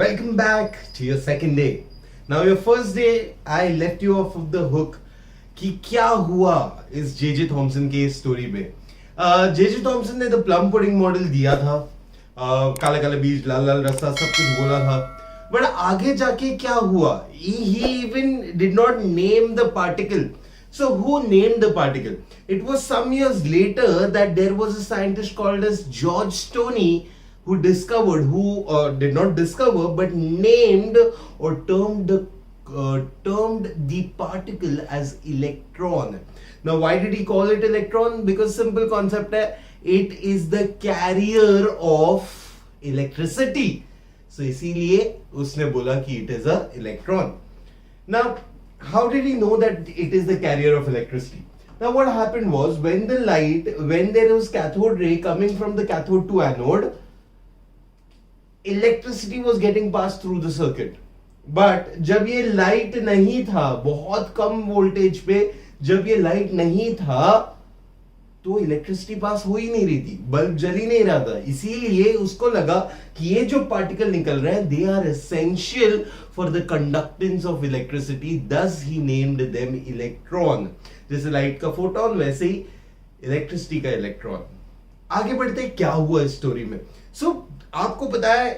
Welcome back to your second day. Now, your first day, I left you off of the hook कि क्या हुआ इस JJ Thompson के story पे. JJ Thompson ने the plum pudding model दिया था, काला काला बीज लाल लाल रस्सा सब कुछ बोला था, बट आगे जाके क्या हुआ? He even did not name the particle. So who named the particle? It was some years later that there was a scientist called as George Stoney who discovered, did not discover, but named or termed the particle as electron. Now, why did he call it electron? Because simple concept hai, it is the carrier of electricity. So, इसीलिए उसने बोला कि it is a electron. Now, how did he know that it is the carrier of electricity? Now, what happened was when there was cathode ray coming from the cathode to anode, electricity was getting passed through the circuit. But जब ये light नहीं था, बहुत कम voltage पे जब ये light नहीं था, तो इलेक्ट्रिसिटी पास हो ही नहीं रही थी, बल्ब जल ही नहीं रहा था. इसीलिए उसको लगा कि ये जो पार्टिकल निकल रहे हैं, they are essential for the conductance of electricity. Thus he named them electron. जैसे लाइट का फोटोन, वैसे ही इलेक्ट्रिसिटी का इलेक्ट्रॉन. आगे बढ़ते क्या हुआ इस स्टोरी में. सो आपको पता है,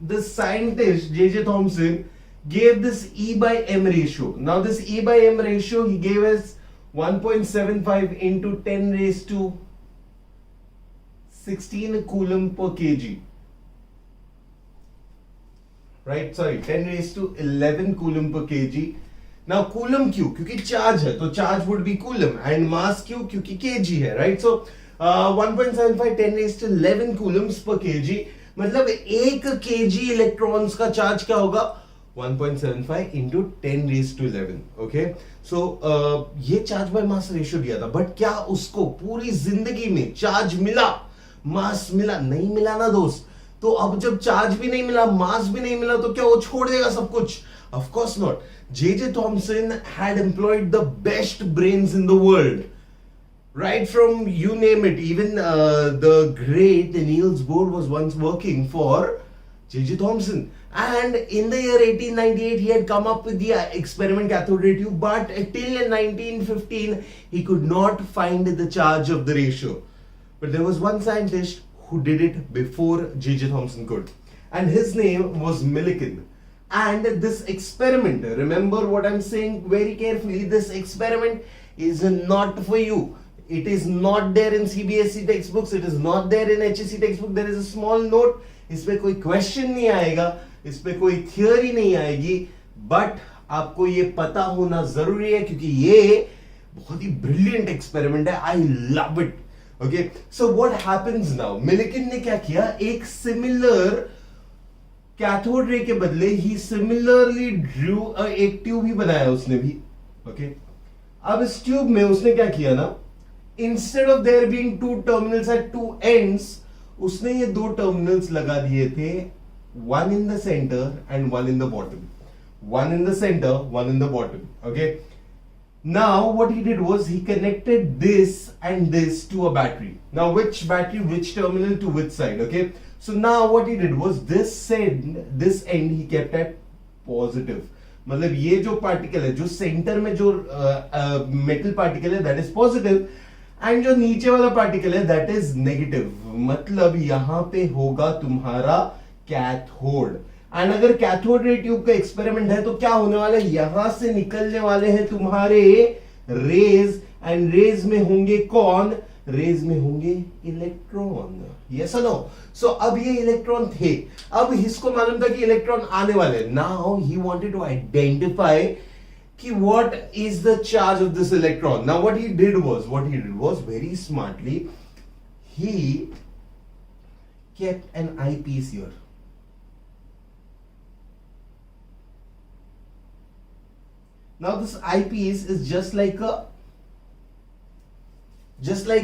the scientist JJ Thomson gave this E by M ratio. Now this E by M ratio he gave us 1.75 into 10 raised to 16 coulomb per kg. Right? Sorry, 10 raised to 11 coulomb per kg. Now coulomb क्यों? क्योंकि charge है, तो charge would be coulomb, and mass क्यों? क्योंकि kg है, right? So 1.75 10 raised to 11 coulombs per kg, मतलब 1 kg electrons का charge क्या होगा? 1.75 into 10 raised to 11. Okay, so ये चार्ज बाय मास रेशियो दिया था, बट क्या उसको पूरी जिंदगी में चार्ज मिला, मास मिला? नहीं मिला ना दोस्त. तो अब जब चार्ज भी नहीं मिला, मास भी नहीं मिला, तो क्या वो छोड़ देगा सब कुछ? Of course not. J.J. Thomson had employed the best brains in the world. Right from, you name it, even the great Niels Bohr was once working for J.J. Thomson. And in the year 1898, he had come up with the experiment cathode ray tube, but till 1915, he could not find the charge of the ratio. But there was one scientist who did it before J.J. Thomson could. And his name was Millikan. And this experiment, remember what I'm saying very carefully, this experiment is not for you. It is not there in CBSE textbooks. It is not there in HSC textbook. There is a small note. इस पे कोई question नहीं आएगा, इस पे कोई theory नहीं आएगी, बट आपको ये पता होना जरूरी है क्योंकि ये बहुत ही ब्रिलियंट एक्सपेरिमेंट है. I love it. Okay, so what happens now? Millikan ने क्या किया? एक सिमिलर कैथोड रे के बदले ही सिमिलरली ड्रू एक ट्यूब ही बनाया उसने भी. ओके, अब इस ट्यूब में उसने क्या किया ना, instead of there being two terminals at two ends, उसने ये दो टर्मिनल्स लगा दिए थे, one in the center and one in the bottom. One in the center, one in the bottom. Okay. Now what he did was he connected this and this to a battery. Now which battery, which terminal to which side? Okay. So now what he did was this end he kept at positive. मतलब ये जो particle है, जो centre में जो metal particle है, that is positive, and जो नीचे वाला पार्टिकल है दैट इज नेगेटिव. मतलब यहां पे होगा तुम्हारा कैथोड. एंड अगर कैथोड रे ट्यूब का एक्सपेरिमेंट है तो क्या होने वाला है? यहां से निकलने वाले हैं तुम्हारे रेज, एंड रेज में होंगे कौन? रेज में होंगे इलेक्ट्रॉन. यस और नो? सो अब ये इलेक्ट्रॉन थे, अब इसको मालूम था कि इलेक्ट्रॉन आने वाले. Now he wanted to identify कि what is the charge of this electron. Now what he did was very smartly, he kept an eyepiece here. Now this eyepiece is just like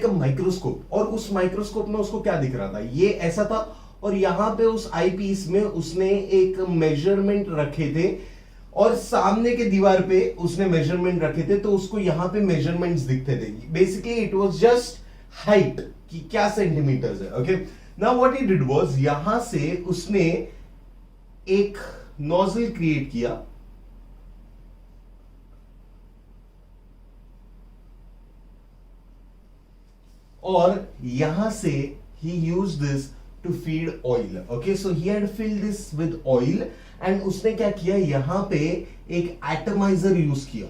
a microscope. और उस microscope में उसको क्या दिख रहा था? ये ऐसा था, और यहां पे उस eyepiece में उसने एक मेजरमेंट रखे थे, और सामने के दीवार पे उसने मेजरमेंट रखे थे, तो उसको यहां पे मेजरमेंट्स दिखते थे. Basically it was just height कि क्या सेंटीमीटर्स है. Okay, now what he did was, यहां से उसने एक नोजल क्रिएट किया, और यहां से he used this to feed oil. Okay, so he had filled this with oil and उसने क्या किया, यहां पे एक एटमाइजर यूज किया.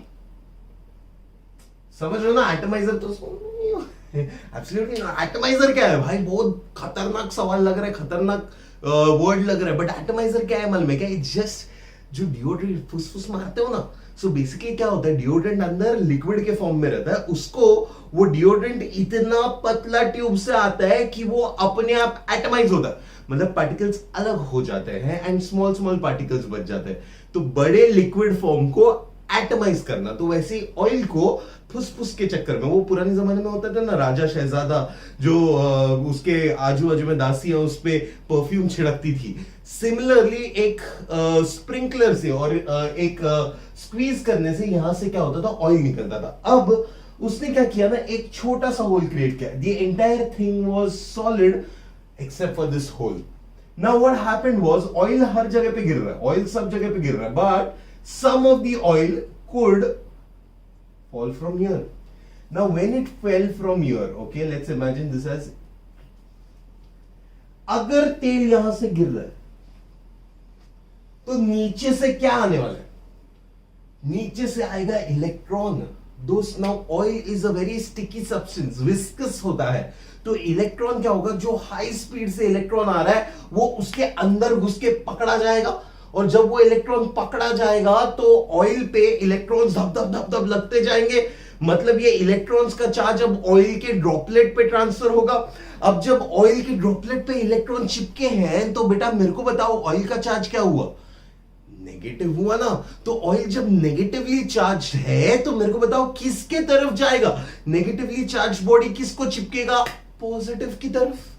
समझ रहे हो ना, एटमाइजर तो एब्सोल्युटली ना. एटमाइजर क्या है भाई, बहुत खतरनाक सवाल लग रहा है, खतरनाक वर्ड लग रहा है, बट एटमाइजर क्या है मालूम है क्या? इट्स जस्ट जो डिओड्रेंट फुसफुस मारते हो ना, सो बेसिकली क्या होता है, डिओड्रेंट अंदर लिक्विड के फॉर्म में रहता है, उसको वो डिओड्रेंट इतना पतला ट्यूब से आता है कि वो अपने आप एटमाइज होता है, मतलब पार्टिकल्स अलग हो जाते हैं एंड स्मॉल स्मॉल पार्टिकल्स बच जाते हैं. तो बड़े लिक्विड फॉर्म को एटमाइज करना, तो वैसे ऑयल को फुसफुस के चक्कर में, वो पुराने जमाने में होता था ना, राजा शहजादा जो उसके आजू बाजू में दासियां उस पे परफ्यूम छिड़कती थी, सिमिलरली एक स्प्रिंकलर से और एक स्क्वीज करने से यहां से क्या होता था, ऑयल निकलता था. अब उसने क्या किया ना, एक छोटा सा होल क्रिएट किया. The entire thing was solid except for this hole. Now what happened was, oil हर जगह पे गिर रहा है, ऑयल सब जगह पे गिर रहा है, but some of the oil could fall from here. Now when it fell from here, okay, let's imagine this as, अगर तेल यहां से गिर रहा है तो नीचे से क्या आने वाला है, नीचे से आएगा इलेक्ट्रॉन. दोस्त, now oil is a very sticky substance, viscous होता है, तो इलेक्ट्रॉन क्या होगा, जो हाई स्पीड से इलेक्ट्रॉन आ रहा है वो उसके अंदर घुस के पकड़ा जाएगा, और जब वो इलेक्ट्रॉन पकड़ा जाएगा तो ऑयल पे इलेक्ट्रॉन्स धप धप धप धप लगते जाएंगे. मतलब ये इलेक्ट्रॉन्स का चार्ज अब ऑयल के ड्रॉपलेट पे ट्रांसफर होगा. अब जब ऑयल के ड्रॉपलेट पे इलेक्ट्रॉन चिपके हैं तो बेटा मेरे को बताओ, ऑयल का चार्ज क्या हुआ, नेगेटिव हुआ ना. तो ऑयल जब नेगेटिवली चार्ज है तो मेरे को बताओ किसके तरफ जाएगा, नेगेटिवली चार्ज बॉडी किसको चिपकेगा, पॉजिटिव की तरफ.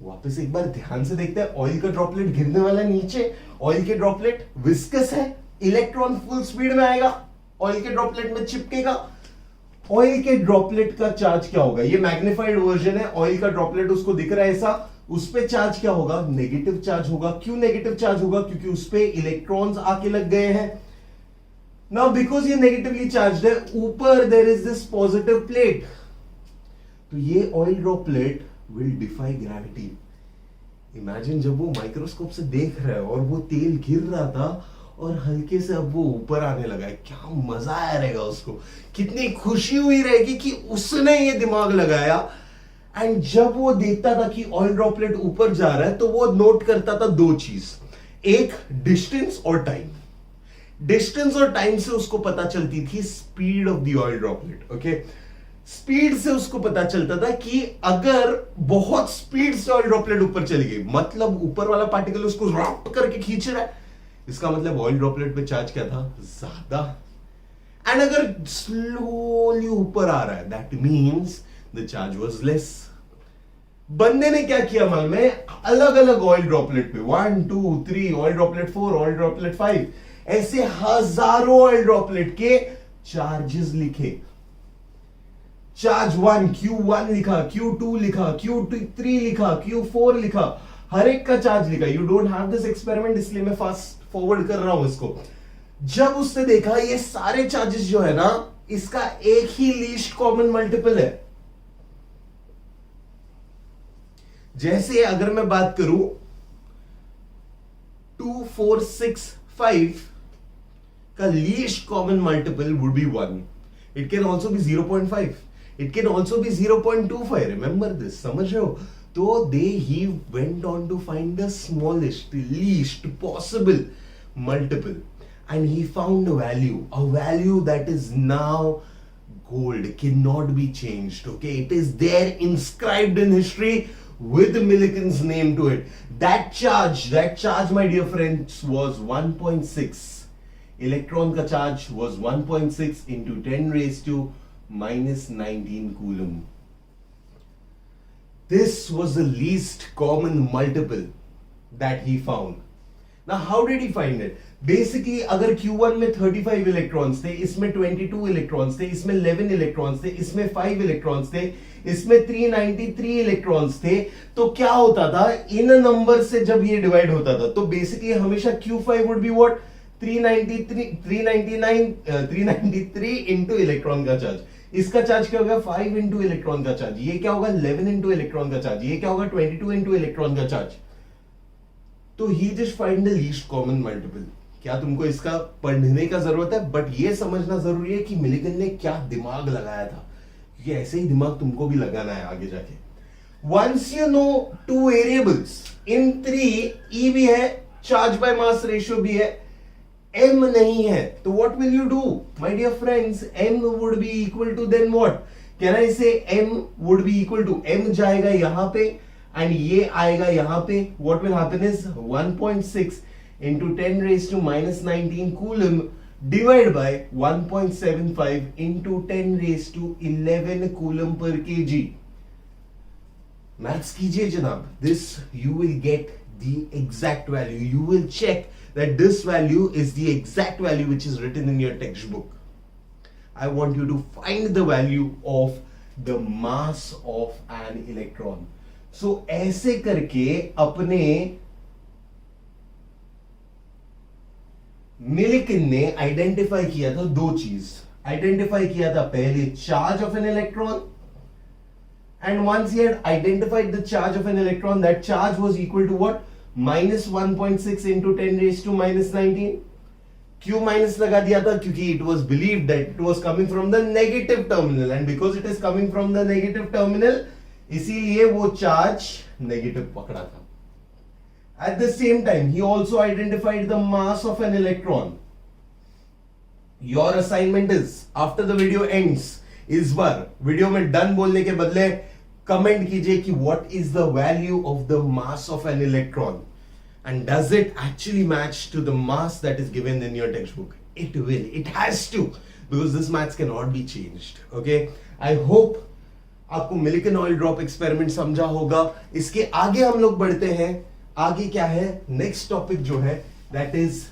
वापस एक बार ध्यान से देखते हैं, ऑयल का ड्रॉपलेट गिरने वाला है नीचे, ऑयल के ड्रॉपलेट विस्कस है, इलेक्ट्रॉन फुल स्पीड में आएगा, ऑयल के ड्रॉपलेट में चिपकेगा. ऑयल के ड्रॉपलेट का चार्ज क्या होगा, ये मैग्नीफाइड वर्जन है, ऑयल का ड्रॉपलेट उसको दिख रहा है ऐसा, उस पे चार्ज क्या होगा, नेगेटिव चार्ज होगा. क्यों नेगेटिव चार्ज होगा, क्योंकि उस पे इलेक्ट्रॉन्स आके लग गए हैं. नाउ बिकॉज ये नेगेटिवली चार्ज है, ऊपर there is this positive plate, तो ये oil droplet will defy gravity. Imagine जब वो माइक्रोस्कोप से देख रहा है और वो तेल गिर रहा था और हल्के से अब वो ऊपर आने लगा है, क्या मजा आया रहेगा उसको, कितनी खुशी हुई रहेगी कि उसने ये दिमाग लगाया. एंड जब वो देखता था कि ऑयल ड्रॉपलेट ऊपर जा रहा है तो वो नोट करता था दो चीज, एक डिस्टेंस और टाइम. डिस्टेंस और टाइम से उसको पता चलती थी speed of the oil droplet. Okay, speed से उसको पता चलता था कि अगर बहुत स्पीड से ऑयल ड्रॉपलेट ऊपर चली गई, मतलब ऊपर वाला पार्टिकल उसको रॉप करके खींच रहा है, इसका मतलब ऑयल ड्रॉपलेट पे चार्ज क्या था, ज्यादा. एंड अगर स्लोली ऊपर आ रहा है, that means the charge was less. बंदे ने क्या किया मालूम है, अलग अलग ऑयल ड्रॉपलेट पे 1 2 3 ऑयल ड्रॉपलेट 4 ऑयल ड्रॉपलेट 5 ऐसे हजारों ऑयल ड्रॉपलेट के चार्जेस लिखे. चार्ज 1 Q1 लिखा, Q2 लिखा, Q3 लिखा, Q4 लिखा, हर एक का चार्ज लिखा. You don't have this experiment, इसलिए मैं फास्ट फॉरवर्ड कर रहा हूं इसको. जब उसने देखा ये सारे चार्जेस जो है ना, इसका एक ही लीस्ट कॉमन मल्टीपल है. जैसे अगर मैं बात करूं 2 4 6 5 का least common multiple would be 1. It can also be 0.5. It can also be 0.25. Remember this. समझ रहे हो? तो he went on to find the smallest, least possible multiple, and he found a value that is now gold, cannot be changed. Okay, it is there inscribed in history with Millikan's name to it. That charge, my dear friends, was 1.6. Electron का charge was 1.6 into 10 raised to minus 19 coulomb. This was the least common multiple that he found. Now, how did he find it? Basically अगर Q1 में 35 electrons थे, इसमें 22 electrons थे, इसमें 11 electrons थे, इसमें 5 electrons थे, इसमें 393 इलेक्ट्रॉन्स थे, तो क्या होता था इन नंबर से जब ये डिवाइड होता था तो बेसिकली हमेशा Q5 would be what 393 into electron का चार्ज। इसका चार्ज क्या होगा 5 इंटू इलेक्ट्रॉन का चार्ज, ये क्या होगा 11 इंटू इलेक्ट्रॉन का चार्ज, ये क्या होगा 22 इंटू इलेक्ट्रॉन का चार्ज। तो he just find the least common multiple. क्या तुमको इसका पढ़ने का जरूरत है, बट ये समझना जरूरी है कि मिलिगन ने क्या दिमाग लगाया था, क्योंकि ऐसे ही दिमाग तुमको भी लगाना है आगे जाके। Once you know two variables in 3, E भी है, चार्ज बाय मास रेशियो भी है, m नहीं है, तो what will you do my dear friends? m would be equal to then what? Can I say m would be equal to, m जाएगा यहां पे and ये आएगा यहां पे, what will happen is 1.6 into 10 raised to minus 19 coulomb divided by 1.75 into 10 raised to 11 coulomb per kg. Maths कीजिए जनाब, this you will get the exact value. You will check that this value is the exact value which is written in your textbook. I want you to find the value of the mass of an electron. So ऐसे करके अपने Millikan ने identify किया था दो चीज। Identify किया था पहले charge of an electron, and once he had identified the charge of an electron, that charge was equal to what? Minus 1.6 into 10 raised to minus 19. क्यों माइनस लगा दिया था? क्योंकि it was believed that it was coming from the negative terminal, and because it is coming from the negative terminal, इसीलिए वो charge negative पकड़ा था। At the same time, he also identified the mass of an electron. Your assignment is, after the video ends, इस बार video में done बोलने के बदले comment कीजिए कि what is the value of the mass of an electron and does it actually match to the mass that is given in your text book. It will, it has to, because this maths can not be changed. Okay, I hope आपको Millikan oil drop experiment समझा होगा। इसके आगे हम लोग बढ़ते हैं। आगे क्या है, नेक्स्ट टॉपिक जो है that is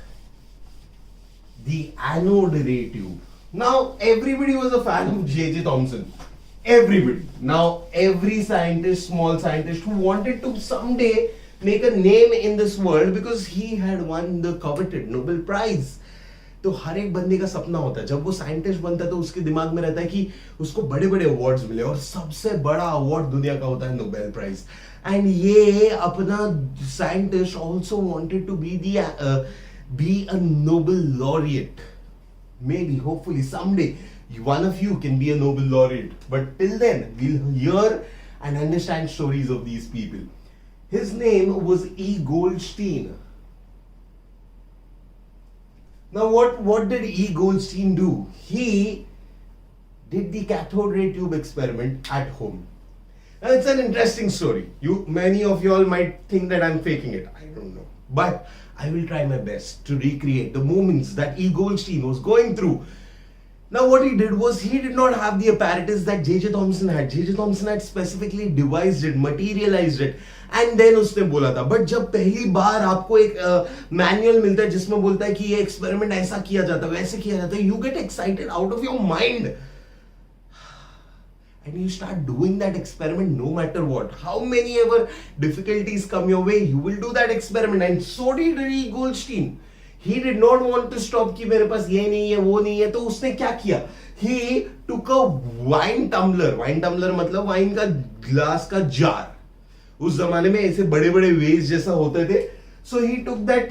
the anode ray tube. Now everybody was a fan of J.J. Thomson. Everybody. Now every scientist, small scientist who wanted to someday make a name in this world because he had won the coveted Nobel Prize. तो हर एक बंदे का सपना होता है जब वो scientist बनता है तो उसके दिमाग में रहता है कि उसको बड़े बड़े अवार्ड्स मिले, और सबसे बड़ा अवार्ड दुनिया का होता है नोबेल प्राइज। एंड ये अपना scientist also wanted to be a Nobel laureate. Maybe, hopefully, someday, one of you can be a Nobel laureate. But till then, we'll hear and understand stories of these people. His name was E. Goldstein. Now, what did E. Goldstein do? He did the cathode ray tube experiment at home. Now, it's an interesting story. Many of you all might think that I'm faking it. I don't know. But I will try my best to recreate the moments that E. Goldstein was going through. Now what he did was, he did not have the apparatus that J.J. Thomson had. J.J. Thomson had specifically devised it, materialized it, and then उसने बोला था। But जब पहली बार आपको एक manual मिलता है जिसमें बोलता है कि ये एक्सपेरिमेंट ऐसा किया जाता है, वैसे किया जाता है, you get excited out of your mind. And you start doing that experiment no matter what. How many ever difficulties come your way, you will do that experiment. And so did E. Goldstein. He did not want to stop कि मेरे पास ये नहीं है, वो नहीं है, तो उसने क्या किया? He took a wine tumbler. Wine tumbler मतलब वाइन का ग्लास का जार। उस जमाने में ऐसे बड़े बड़े वेज जैसा होते थे। So he took that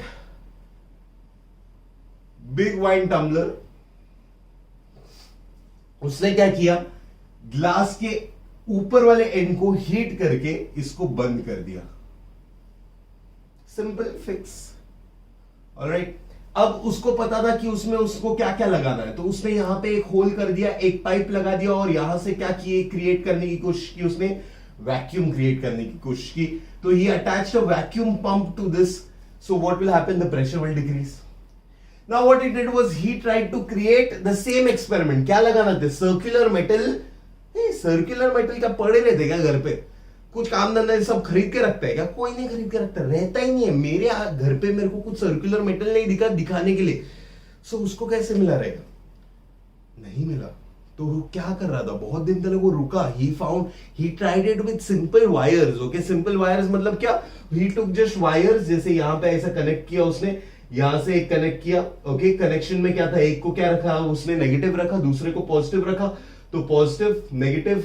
big wine tumbler. उसने क्या किया? ग्लास के ऊपर वाले एंड को हीट करके इसको बंद कर दिया। Simple fix. ऑलराइट, अब उसको पता था कि उसमें उसको क्या क्या लगाना है, तो उसने यहां पे एक होल कर दिया, एक पाइप लगा दिया, और यहां से क्या किए, क्रिएट करने की कोशिश की उसने, वैक्यूम क्रिएट करने की कोशिश की। तो he attached a vacuum pump to this, so what will happen, the pressure will decrease. Now what he did was, he tried to create the same experiment. क्या लगाना था? Circular metal. सर्कुलर मेटल क्या पड़े रहते क्या घर पे? कुछ काम धंधा सब खरीद के रखता है क्या? कोई नहीं खरीद के रखता, रहता ही नहीं है। मेरे घर पे मेरे को कुछ सर्कुलर मेटल नहीं दिखा दिखाने के लिए, सो उसको कैसे मिला रहेगा? नहीं मिला। तो वो क्या कर रहा था? बहुत दिन तक वो रुका। He tried it with simple wires. Okay, simple wires मतलब क्या? ही टुक जस्ट वायर्स, जैसे यहां पे ऐसा कनेक्ट किया उसने, यहां से एक कनेक्ट किया। ओके, कनेक्शन में क्या था? एक को क्या रखा उसने? नेगेटिव रखा, दूसरे को पॉजिटिव रखा। तो पॉजिटिव नेगेटिव,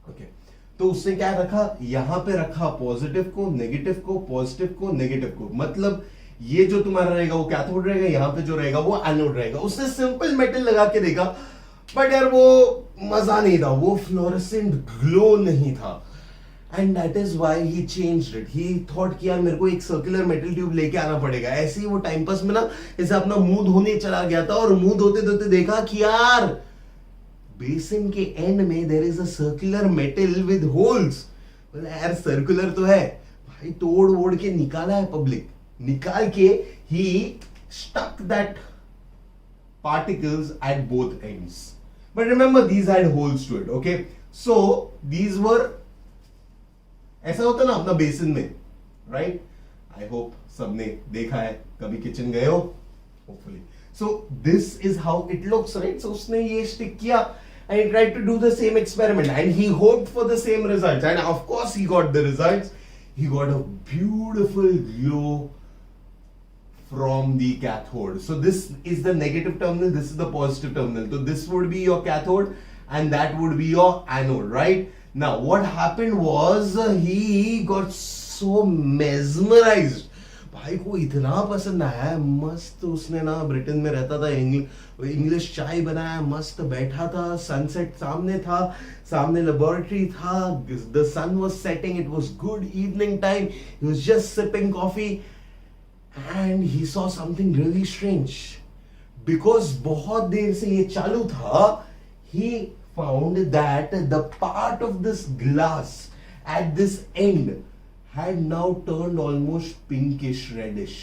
ओके, तो उसने क्या रखा? यहां पे रखा पॉजिटिव को, नेगेटिव को, पॉजिटिव को, नेगेटिव को। मतलब ये जो तुम्हारा रहेगा वो कैथोड रहेगा, यहां पे जो रहेगा वो एनोड रहेगा। उसने सिंपल मेटल लगा के देखा, बट यार वो मजा नहीं था, वो फ्लोरेसेंट ग्लो नहीं था। And that is why he changed it. He thought कि यार मेरे को एक सर्कुलर मेटल ट्यूब लेके आना पड़ेगा। ऐसे ही वो टाइम पास में ना ऐसे अपना मुंह धोने चला गया था, और मुंह धोते धोते देखा कि यार बेसिन के एंड में there is a circular metal with holes. बोला यार सर्कुलर तो है भाई, तोड़ वोड़ के निकाला है पब्लिक, निकाल के he stuck that particles at both ends. But remember these had holes to it. Okay, so these were, ऐसा होता ना अपना बेसिन में, राइट? आई होप सबने देखा है, कभी किचन गए हो, hopefully. So this is how it looks, right? So उसने ये स्टिक किया and he tried to do the same experiment and he hoped for the same results, and of course he got the results. He got a beautiful glow from the cathode. So this is the negative terminal, this is the positive terminal. So this would be your cathode and that would be your anode, right? Now what happened was he got so mesmerized. भाई को इतना पसंद आया, मस्त। उसने ना Britain में रहता था, इंग्लिश चाय बनाया, मस्त बैठा था, सनसेट सामने था, सामने लेबोरेटरी था, the sun was setting, it was good evening time, he was just sipping coffee and he saw something really strange because बहुत देर से ये चालू था। he found that the part of this glass at this end had now turned almost pinkish reddish.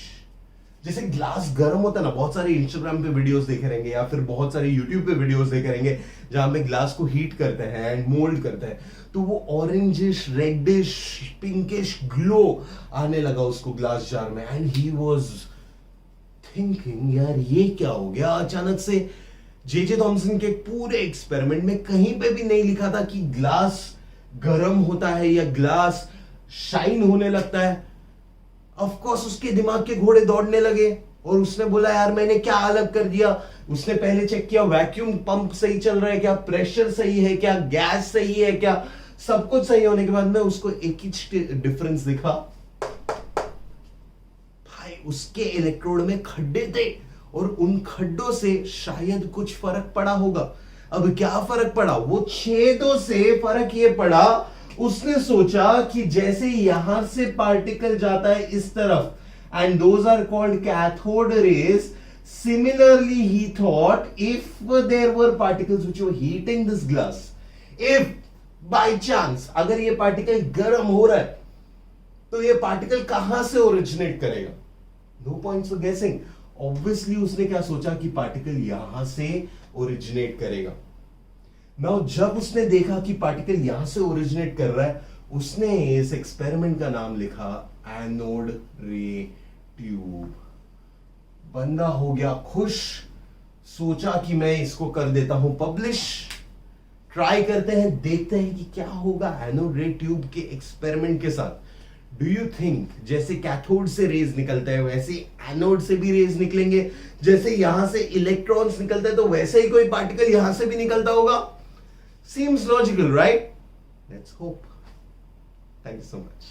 जैसे glass गर्म होता है ना, बहुत सारे इंस्टाग्राम पे वीडियोस देखे रहेंगे या फिर बहुत सारे यूट्यूब पे वीडियोस देखे रहेंगे जहां पे ग्लास को हीट करते हैं एंड मोल्ड करते हैं, तो वो ऑरेंजिश रेडिश पिंकिश ग्लो आने लगा उसको ग्लास जार में। एंड ही वाज थिंकिंग यार ये क्या हो गया अचानक से। जे थॉमसन के पूरे एक्सपेरिमेंट में कहीं पे भी नहीं लिखा था कि ग्लास गर्म होता है या ग्लास शाइन होने लगता है। ऑफ कोर्स उसके दिमाग के घोड़े दौड़ने लगे और उसने बोला यार मैंने क्या अलग कर दिया। उसने पहले चेक किया वैक्यूम पंप सही चल रहा है क्या, प्रेशर सही है क्या, गैस सही है क्या। सब कुछ सही होने के बाद में उसको एक ही डिफरेंस दिखा, भाई उसके इलेक्ट्रोड में खड्डे थे और उन खड्डों से शायद कुछ फर्क पड़ा होगा। अब क्या फर्क पड़ा? वो छेदों से फर्क ये पड़ा, उसने सोचा कि जैसे यहां से पार्टिकल जाता है इस तरफ, and those are called cathode rays. Similarly, he thought if there were particles which were heating this glass, if by chance अगर ये पार्टिकल गर्म हो रहा है तो ये पार्टिकल कहां से ओरिजिनेट करेगा? No points for guessing. Obviously उसने क्या सोचा कि पार्टिकल यहां से ओरिजिनेट करेगा। नाउ जब उसने देखा कि पार्टिकल यहां से ओरिजिनेट कर रहा है, उसने इस एक्सपेरिमेंट का नाम लिखा एनोड रे ट्यूब। बंदा हो गया खुश, सोचा कि मैं इसको कर देता हूं पब्लिश, ट्राई करते हैं, देखते हैं कि क्या होगा एनोड रे ट्यूब के एक्सपेरिमेंट के साथ। डू यू थिंक जैसे कैथोड से रेज निकलता है वैसे एनोड से भी रेज निकलेंगे? जैसे यहां से इलेक्ट्रॉन्स निकलते हैं तो वैसे ही कोई पार्टिकल यहां से भी निकलता होगा? Seems logical, right? Let's hope. Thank you so much.